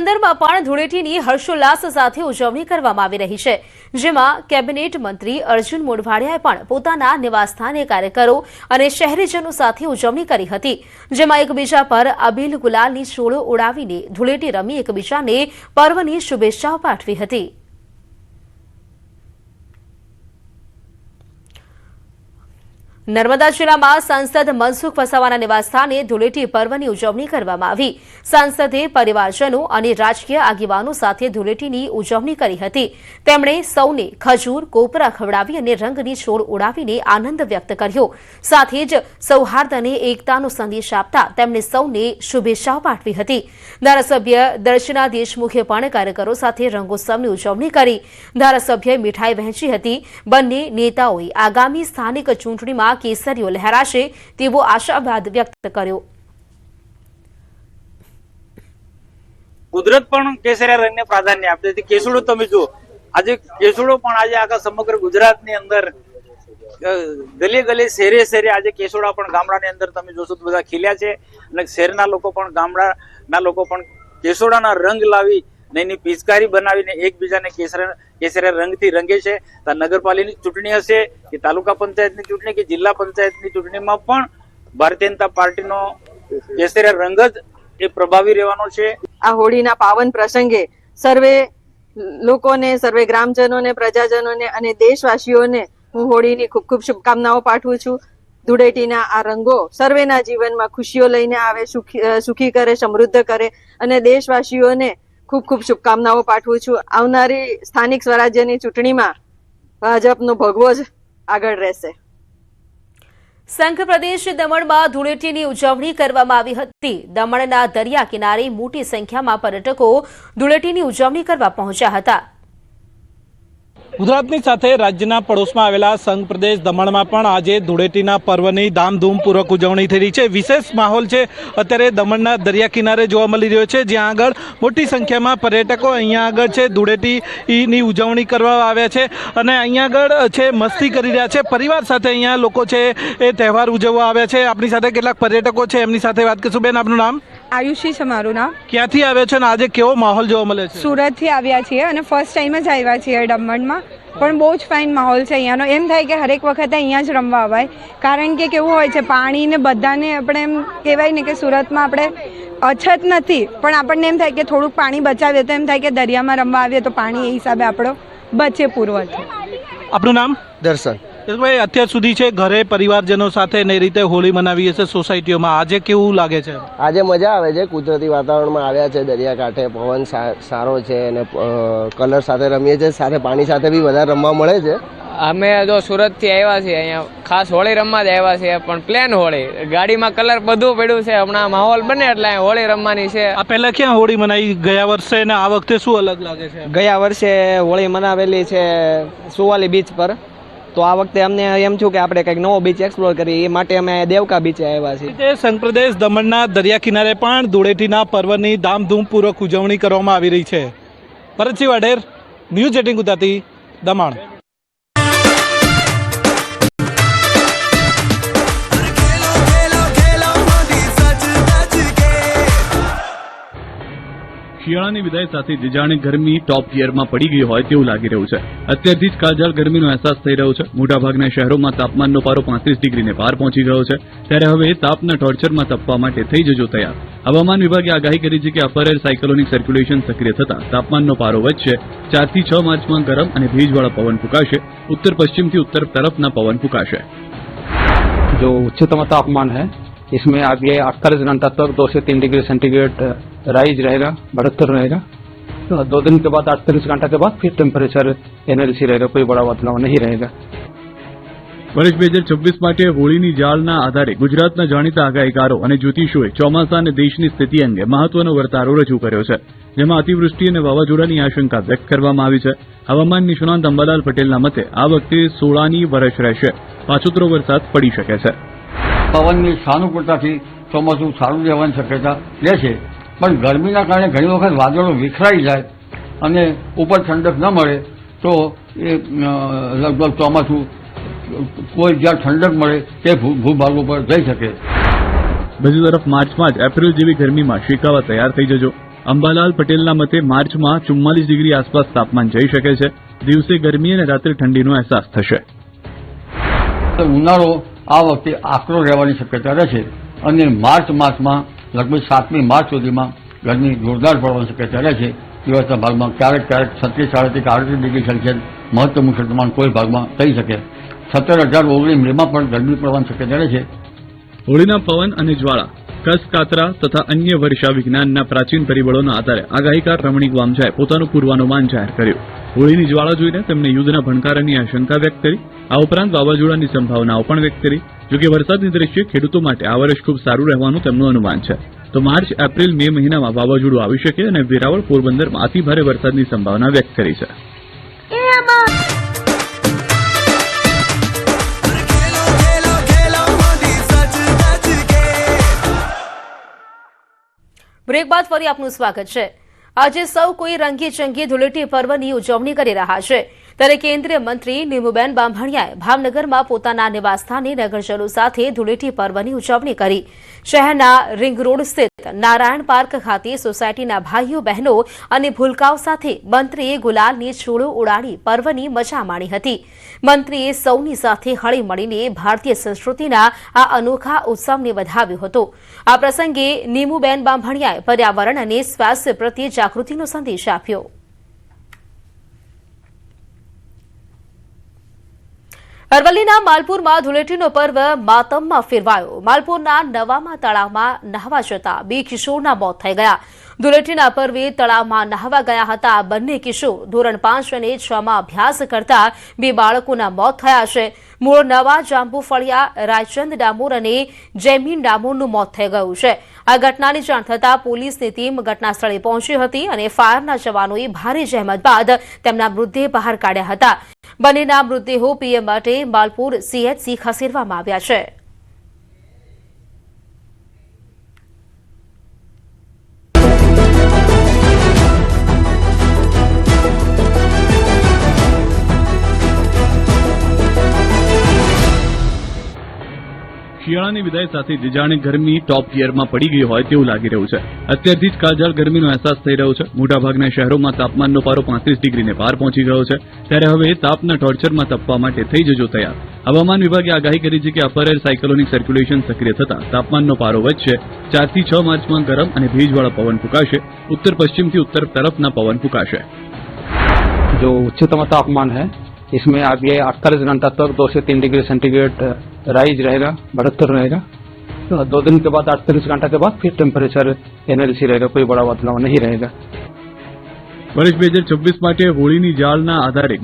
પોરબંદરમાં પણ ધૂળેટીની હર્ષોલ્લાસ સાથે ઉજવણી કરવામાં આવી રહી છે, જેમાં કેબિનેટ મંત્રી અર્જુન મોઢવાડિયાએ પણ પોતાના નિવાસસ્થાને કાર્યકરો અને શહેરીજનો સાથે ઉજવણી કરી હતી, જેમાં એકબીજા પર અબીલ ગુલાલની છોડો ઉડાવીને ધૂળેટી રમી એકબીજાને પર્વની શુભેચ્છાઓ પાઠવી હતી। નર્મદા જિલ્લામાં સાંસદ મનસુખ વસાવાના નિવાસસ્થાને ધૂળેટી પર્વની ઉજવણી કરવામાં આવી। સાંસદે પરિવારજનો અને રાજકીય આગેવાનો સાથે ધૂળેટીની ઉજવણી કરી હતી। તેમણે સૌને ખજૂર કોપરા ખવડાવી અને રંગની છોડ ઉડાવીને આનંદ વ્યક્ત કર્યો। સાથે જ સૌહાર્દ અને એકતાનો સંદેશ આપતા તેમણે સૌને શુભેચ્છાઓ પાઠવી હતી। ધારાસભ્ય દર્શના દેશમુખે પણ કાર્યકરો સાથે રંગોત્સવની ઉજવણી કરી। ધારાસભ્યએ મીઠાઈ વહેંચી હતી। બંને નેતાઓએ આગામી સ્થાનિક ચૂંટણીમાં કેસરીઓ લહેરાશે તેવો આશાવાદ વ્યક્ત કર્યો। કુદરત પણ કેસરિયા રંગને પ્રાધાન્ય આપતી હતી। કેસુડો તમે જુઓ, આજે કેસુડો પણ આજે આખા સમગ્ર ગુજરાતની અંદર ગલી ગલી શેરે શેરે આજે કેસુડા પણ ગામડાની અંદર તમે જોશો તો બધા ખીલ્યા છે અને શહેરના લોકો પણ ગામડાના લોકો પણ કેસુડાના રંગ લાવી એની પિચકારી બનાવીને એકબીજાને કેસરિયા રંગથી રંગે છે। નગરપાલિકાની ચૂંટણી હશે કે તાલુકા પંચાયતની ચૂંટણી કે જિલ્લા પંચાયતની ચૂંટણીમાં પણ ભારતીય જનતા પાર્ટીનો કેસરિયા રંગ જ એ પ્રભાવી રહેવાનો છે। આ હોળીના પાવન પ્રસંગે સર્વે લોકોને, સર્વે ગ્રામજનોને, પ્રજાજનોને અને દેશવાસીઓને હું હોળીની ખૂબ ખૂબ શુભકામનાઓ પાઠવું છું। ધૂળેટીના આ રંગો સર્વેના જીવનમાં ખુશીઓ લઈને આવે, સુખી કરે, સમૃદ્ધ કરે અને દેશવાસીઓને ખૂબ ખૂબ શુભકામનાઓ પાઠવું છું। આવનારી સ્થાનિક સ્વરાજ્યની ચૂંટણીમાં ભાજપનો ભગવો જ આગળ રહેશે। સંઘ પ્રદેશ દમણમાં ધૂળેટીની ઉજવણી કરવામાં આવી હતી। દમણના દરિયા કિનારે મોટી સંખ્યામાં પર્યટકો ધૂળેટીની ઉજવણી કરવા પહોંચ્યા હતા। ગુજરાતની સાથે રાજ્યના પડોશમાં આવેલા સંઘ પ્રદેશ દમણમાં પણ આજે ધૂળેટીના પર્વની ધામધૂમપૂર્વક ઉજવણી થઈ રહી છે। વિશેષ માહોલ છે અત્યારે દમણના દરિયા કિનારે જોવા મળી રહ્યો છે, જ્યાં આગળ મોટી સંખ્યામાં પર્યટકો અહીંયા આગળ છે ધૂળેટીની ઉજવણી કરવા આવ્યા છે અને અહીંયા આગળ છે મસ્તી કરી રહ્યા છે। પરિવાર સાથે અહીંયા લોકો છે એ તહેવાર ઉજવવા આવ્યા છે। આપણી સાથે કેટલાક પર્યટકો છે, એમની સાથે વાત કરીશું। બેન, આપનું નામ? આયુષી છે મારું નામ। ક્યાંથી આવ્યા છો અને આજે કેવો માહોલ જોવા મળે છે? સુરતથી આવ્યા છીએ અને ફર્સ્ટ ટાઈમ જ આવ્યા છીએ દમણમાં, પણ બહુ જ ફાઇન માહોલ છે અહીંયાનો। એમ થાય કે હરેક વખતે અહીંયા જ રમવા અવાય, કારણ કે કેવું હોય છે પાણી ને બધાને આપણે એમ કહેવાય ને કે સુરતમાં આપણે અછત નથી, પણ આપણને એમ થાય કે થોડુંક પાણી બચાવીએ તો એમ થાય કે દરિયામાં રમવા આવીએ તો પાણી એ હિસાબે આપણો બચે પુરવઠો। આપનું નામ? દર્શન। ભાઈ, અત્યાર સુધી છે ઘરે પરિવારજનો સાથે એ રીતે હોળી મનાવી હશે સોસાયટીઓમાં, આજે કેવું લાગે છે? આજે મજા આવે છે, કુદરતી વાતાવરણમાં આવ્યા છે, દરિયાકાંઠે પવન સારો છે અને કલર સાથે રમીએ છીએ, સાથે પાણી સાથે બી વધારે રમવા મળે છે। અમે જો સુરતથી આવ્યા છીએ, અહીંયા ખાસ હોળી રમવા જ આવ્યા છીએ, પણ પ્લેન હોળી, ગાડીમાં કલર બધું પડ્યું છે। હમણાં માહોલ બને એટલે હોળી રમવાની છે। આ પહેલા ક્યાં હોળી મનાવી ગયા વર્ષે ને આ વખતે શું અલગ લાગે છે? ગયા વર્ષે હોળી મનાવેલી છે સુવાલી બીચ પર, તો આ વખતે અમને એમ છું કે આપણે કંઈક નવો બીચ એક્સપ્લોર કરીએ, એ માટે અમે દેવકા બીચે આવ્યા છીએ। સંઘ પ્રદેશ દમણના દરિયા કિનારે પણ ધૂળેટીના પર્વની ધામધૂમપૂર્વક ઉજવણી કરવામાં આવી રહી છે। ભરતસિંહ વાઢેર, ન્યૂઝ 18 ગુજરાતી, દમણ। શિયાળાની વિદાય સાથે જ જાણે ગરમી ટોપ ગિયરમાં પડી ગઈ હોય તેવું લાગી રહ્યું છે। અત્યારથી જ કાળઝાળ ગરમીનો અહેસાસ થઈ રહ્યો છે। મોટાભાગના શહેરોમાં તાપમાનનો પારો 35 ડિગ્રીને પાર પહોંચી ગયો છે, ત્યારે હવે તાપના ટોર્ચરમાં તપવા માટે થઈ જજો તૈયાર। હવામાન વિભાગે આગાહી કરી છે કે અપર એર સાયક્લોનિક સર્ક્યુલેશન સક્રિય થતા તાપમાનનો પારો વધશે। 4 થી 6 માર્ચમાં ગરમ અને ભેજવાળા પવન ફૂંકાશે। ઉત્તર પશ્ચિમથી ઉત્તર તરફના પવન ફૂંકાશે। जो उच्चतम तापमान है इसमें आगे 48 घंटा तक 2 से 3 डिग्री सेंटीग्रेड राइज रहेगा, बढ़ोत्तर रहेगा। तो 2 दिन के बाद 48 घंटा के बाद फिर टेम्परेचर एनएलसी रहेगा, कोई बड़ा बदलाव नहीं रहेगा। વર્ષ 2026 માટે હોળીની જાળના આધારે ગુજરાતના જાણીતા આગાહીકારો અને જ્યોતિષોએ ચોમાસા અને દેશની સ્થિતિ અંગે મહત્વનો વર્તારો રજૂ કર્યો છે, જેમાં અતિવૃષ્ટિ અને વાવાઝોડાની આશંકા વ્યક્ત કરવામાં આવી છે। હવામાન નિષ્ણાંત અંબાલાલ પટેલના મતે આ વખતે સોળાની વર્ષ રહેશે, પાછોતરો વરસાદ પડી શકે છે। પવનની સાનુકૂળતાથી ચોમાસું સારું રહેવાની શક્યતા રહેશે, પણ ગરમીના કારણે ઘણી વખત વાદળો વિખરાઈ જાય અને ઉપર ઠંડક ન મળે તો એ લગભગ ચોમાસું કોઈ જ્યાં ઠંડક મળે તે ભૂભાગો પર જઈ શકે। બીજી તરફ માર્ચમાં જ એપ્રિલ જેવી ગરમીમાં શેકાવા તૈયાર થઈ જજો। અંબાલાલ પટેલના મતે માર્ચમાં 44 ડિગ્રી આસપાસ તાપમાન જઈ શકે છે. દિવસે ગરમી અને રાત્રે ઠંડીનો અહેસાસ થશે. ઉનાળો આ વખતે આકરો રહેવાની શક્યતા રહેશે અને માર્ચ માસમાં લગભગ 7મી માર્ચ સુધીમાં ગરમી જોરદાર પડવાની શક્યતા રહેશે. દિવસના ભાગમાં ક્યારેક 36 થી 38 ડિગ્રી સેલ્સિયસ મહત્તમ ઉષ્ણતામાન કોઈ ભાગમાં થઈ શકે. 17,019 મેમાં પણ ગરમી પડવાની શક્યતા રહેશે. હોળીના પવન અને જ્વાળા, કસ કાતરા તથા અન્ય વર્ષા વિજ્ઞાનના પ્રાચીન પરિબળોના આધારે આગાહીકાર રમણીક વામજાએ પોતાનું પૂર્વાનુમાન જાહેર કર્યું. હોળીની જ્વાળા જોઈને તેમણે યુદ્ધના ભણકારાની આશંકા વ્યક્ત કરી. આ ઉપરાંત વાવાઝોડાની સંભાવનાઓ પણ વ્યક્ત કરી. જોકે વરસાદની દ્રષ્ટિએ ખેડૂતો માટે આ વર્ષ ખૂબ સારું રહેવાનું તેમનું અનુમાન છે. તો માર્ચ, એપ્રિલ, મે મહિનામાં વાવાઝોડું આવી શકે અને વેરાવળ, પોરબંદરમાં અતિભારે વરસાદની સંભાવના વ્યક્ત કરી છે. બ્રેક બાદ ફરી આપનું સ્વાગત છે. આજે સૌ કોઈ રંગી ચંગી ધૂળેટી પર્વની ઉજવણી કરી રહ્યા છે. ત્યારે કેન્દ્રીય મંત્રી નીમુબેન બાંભણિયાએ ભાવનગરમાં પોતાના નિવાસસ્થાને નગરજનો સાથે ધૂળેટી પર્વની ઉજવણી કરી. શહેરના રિંગ રોડ સ્થિત નારાયણ પાર્ક ખાતે સોસાયટીના ભાઈઓ બહેનો અને ભૂલકાઓ સાથે મંત્રીએ ગુલાલની છોડો ઉડાડી પર્વની મજા માણી હતી. મંત્રીએ સૌની સાથે હળી મળીને ભારતીય સંસ્કૃતિના આ અનોખા ઉત્સવને વધાવ્યો હતો. આ પ્રસંગે નીમુબેન બાંભણિયાએ પર્યાવરણ અને સ્વાસ્થ્ય પ્રત્યે જાગૃતિનો સંદેશ આપ્યો. અરવલ્લીના માલપુરમાં ધૂળેટીનો પર્વ માતમમાં ફેરવાયો. માલપુરના નવામાં તળાવમાં નહાવા જતા 2 કિશોરના મોત થઈ ગયા. ધૂળેટીના પર્વે તળાવમાં નહાવા ગયા હતા આ બંને કિશોર ધોરણ 5 અને 6માં અભ્યાસ કરતા 2 બાળકોના મોત થયા છે. મૂળ નવા જાંબુફળિયા રાયચંદ ડામોર અને જૈમીન ડામોરનું મોત થઈ ગયું છે. આ ઘટનાની જાણ થતાં પોલીસની ટીમ ઘટનાસ્થળે પહોંચી હતી અને ફાયરના જવાનોએ ભારે જહેમત બાદ તેમના મૃતદેહ બહાર કાઢ્યા હતા. બંનેના મૃતદેહો પીએમ માટે માલપુર સીએચસી ખસેડવામાં આવ્યા છે. શિયાળાની વિદાય સાથે જ જાણે ગરમી ટોપ ગિયરમાં પડી ગઈ હોય તેવું લાગી રહ્યું છે. અત્યારથી જ કાળઝાળ ગરમીનો અહેસાસ થઈ રહ્યો છે. મોટાભાગના શહેરોમાં તાપમાનનો પારો 35 ડિગ્રીને પાર પહોંચી ગયો છે. ત્યારે હવે તાપના ટોર્ચરમાં તપવા માટે થઈ જજો તૈયાર. હવામાન વિભાગે આગાહી કરી છે કે અપર એર સાયક્લોનિક સર્ક્યુલેશન સક્રિય થતા તાપમાનનો પારો વધશે. 4 થી 6 માર્ચમાં ગરમ અને ભેજવાળા પવન ફૂંકાશે. ઉત્તર પશ્ચિમથી ઉત્તર તરફના પવન ફૂંકાશે. जो उच्चतम तापमान है इसमें आगे 48 घंटा तक 2 से 3 डिग्री सेंटीग्रेड राइज रहेगा, बढ़ोत्तर रहेगा. तो 2 दिन के बाद 48 घंटा के बाद फिर टेम्परेचर एनएलसी रहेगा, कोई बड़ा बदलाव नहीं रहेगा. વર્ષ 2026 માટે હોળીની જાળના આધારે